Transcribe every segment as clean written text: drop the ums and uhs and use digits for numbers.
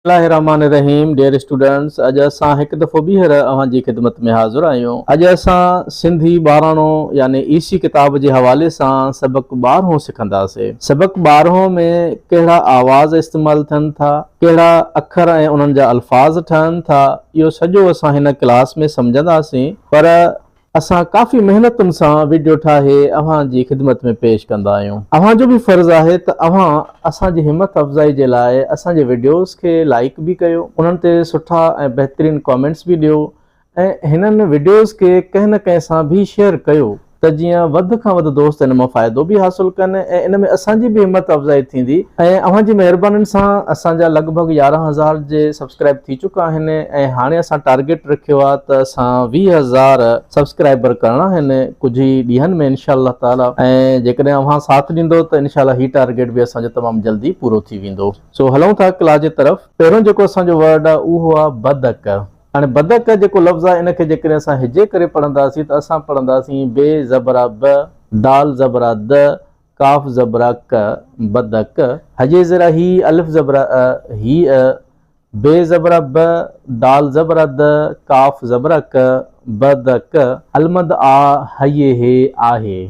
बिस्मिल्लाहिर्रहमानिर्रहीम dear students, अॼु असां हिकु दफ़ो ॿीहर अव्हांजी ख़िदमत में हाज़िर आहियूं। अॼु असां सिंधी 12 यानी ईसी किताब जे हवाले सां सबक़ 12 सिखंदासीं। सबक़ 12 में कहिड़ा आवाज़ इस्तेमालु थियनि था, कहिड़ा अखर ऐं उन्हनि जा अल्फाज़ ठहनि था, इहो सॼो असां हिन क्लास में सम्झंदासीं। पर असां काफ़ी मेहनतुनि सां वीडियो ठाहे अव्हांजी ख़िदमत में पेश कंदा आहियूं। अव्हांजो बि फ़र्ज़ु आहे त अव्हां असांजी हिम्मत अफ़ज़ाई जे लाइ असांजे वीडियोज़ खे लाइक बि कयो, उन्हनि ते सुठा ऐं बहितरीनु कमेंट्स बि ॾियो ऐं हिननि वीडियोज़ खे कंहिं न कंहिं सां बि शेयर कयो त जीअं वधि खां वधि दोस्त हिन मां फ़ाइदो बि हासिलु कनि ऐं इन में असांजी बि हिम्मत अफ़ज़ाई थींदी। ऐं अव्हांजी महिरबानी सां असांजा लॻभॻि 11,000 जे सब्सक्राइब थी चुका आहिनि ऐं हाणे असां टारगेट रखियो आहे त असां 20,000 सब्सक्राइबर करणा आहिनि कुझु ई ॾींहंनि में इंशाअल्लाह ताला। ऐं जेकॾहिं अव्हां साथ ॾींदो त इंशाअल्लाह ही टारगेट बि असांजो तमामु जल्दी पूरो थी वेंदो। सो हलूं था क्लास जे तरफ़। पहिरियों जेको असांजो वर्ड आहे उहो आहे बदक। हाणे बदक जेको लफ़्ज़ आहे इनखे जेकॾहिं असां हिजे करे पढ़ंदासीं त असां पढ़ंदासीं बे ज़बरा ब, दाल ज़बरा द, काफ़ ज़बरा क, बदक। हजे ज़रा ही, अलिफ ज़बरा अ, ही अ, बे ज़बरा ब, दाल ज़बरा द, काफ़ ज़बरा क, बदक। अलमद आ, हये हे आहे,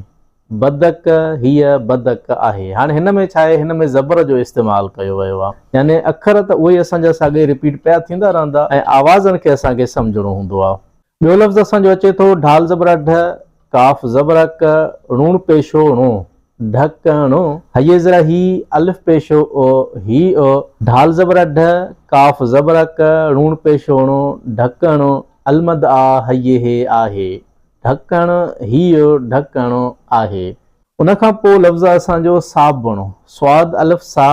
बदक हीअ बदक आहे। हाणे हिन में छा आहे, हिन में ज़बर जो इस्तेमालु कयो वियो आहे, यानी अखर त उहे असांजा साॻे रिपीट पिया थींदा रहंदा ऐं आवाज़नि खे असांखे सम्झणो हूंदो आहे। ॿियो लफ़्ज़ असांजो अचे थो ढाल ज़बरा ढ, काफ़ ज़बरा क, ऋण पेशो णो, ढकणो। हये ज़रा ही, अलिफ पेशो ओ, ही ओ, ढाल ज़बरा ढ, काफ़ ज़बरा क, ऋण पेशो णो, ढकणो। अलमद आ, हये हे आहे, ढकण हीअ ढकणो आहे। उन खां पोइ लफ़्ज़ असांजो साबुण, स्वाद अलिफ सा,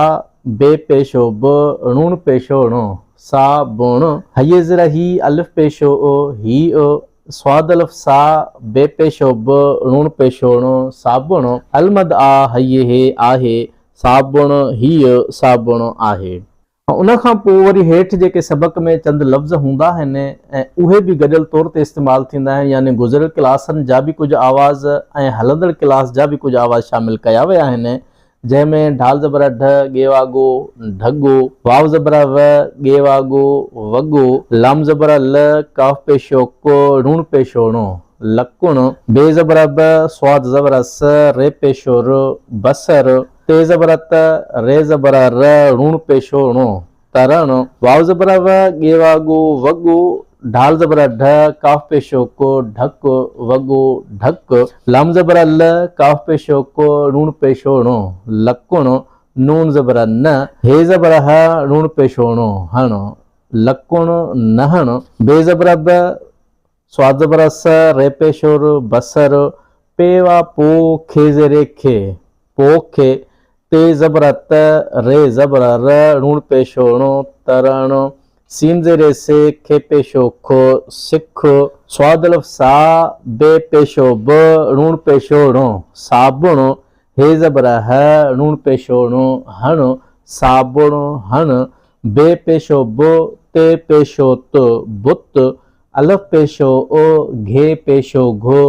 बे पेशो ब, ऋण पेशो णो, साबुण। हये ज़रा ही, अलिफ पेशो ओ, ही ओ, स्वाद अलिफ सा, बे पेशो ब, ऋण पेशो णो, साबुण। अलमद आ, हये हे आहे, साबुण हीअ साबुण आहे। उन खां पोइ वरी हेठि जेके सबक़ में चंद लफ़्ज़ हूंदा आहिनि ऐं उहे बि गॾियल तौर ते इस्तेमालु थींदा आहिनि, यानी गुज़िरियल क्लासनि जा बि कुझु आवाज़ ऐं हलंदड़ क्लास जा बि कुझु आवाज़ शामिलु कया विया आहिनि, जंहिंमें ढाल ज़बरा ढ, गेवागो, ढगो, वाव ज़बरा व, गेवागो, वगो, लाम ज़बरा ल, काफ़ पेशो को, ऋण पेशो णो, लकुण। बे ज़बरा ब, स्वाद ज़बरा स, रे पेशो र, बसर। ते ज़बरा त, रे ज़बरा र, ऋण पेशो णो, तरण। वाव ज़बरा व, गेवागो, वगो, ढाल ज़बरा ढ, काफ़ पेशो को, ढक, वगो, ढक। लाम ज़बरा ल, काफ़ पेशो को, ऋण पेशो णो, लकुण। नून ज़बरा न, हे ज़बरा ह, ऋण पेशो णो, हण, लकुण नहण। बे ज़बरा ब, स्वाद ज़बरा स, रे पेशो र, बसर। पेवा पो, खे ज़ेरे खे, पोखे। ते ज़बरा त, रे ज़बरा र, ऋण पेशो णो, तरण। सीन ज़ेरे से, खे पेशो खो, सिख। स्वाद अलिफ सा, बे पेशो ब, ऋण पेशो णो, साबुण। हे ज़बरा ह, ऋण पेशो णो, हण, साबुण हण। बे पेशो बो, ते पेशो त, बुत। अलिफ पेशो ओ, घे पेशो घो,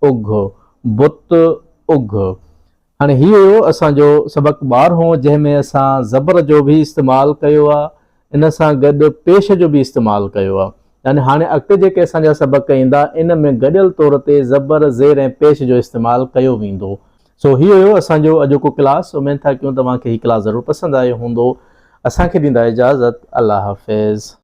उघ, बुत, उघ। हाणे हीअ हुयो असांजो सबक़ 12 जंहिंमें असां ज़बर जो बि इस्तेमालु कयो आहे, इन सां गॾु पेश जो बि इस्तेमालु कयो आहे। यानी हाणे अॻिते जेके असांजा सबक़ ईंदा इन में गॾियल तौर ते ज़बर, ज़ेर ऐं पेश जो इस्तेमालु कयो वेंदो। सो हीअ हुयो असांजो अॼोको क्लास। उमेद था कयूं तव्हांखे हीअ क्लास ज़रूरु पसंदि आयो हूंदो। असांखे ॾींदा इजाज़त। अल्लाह हाफ़िज़।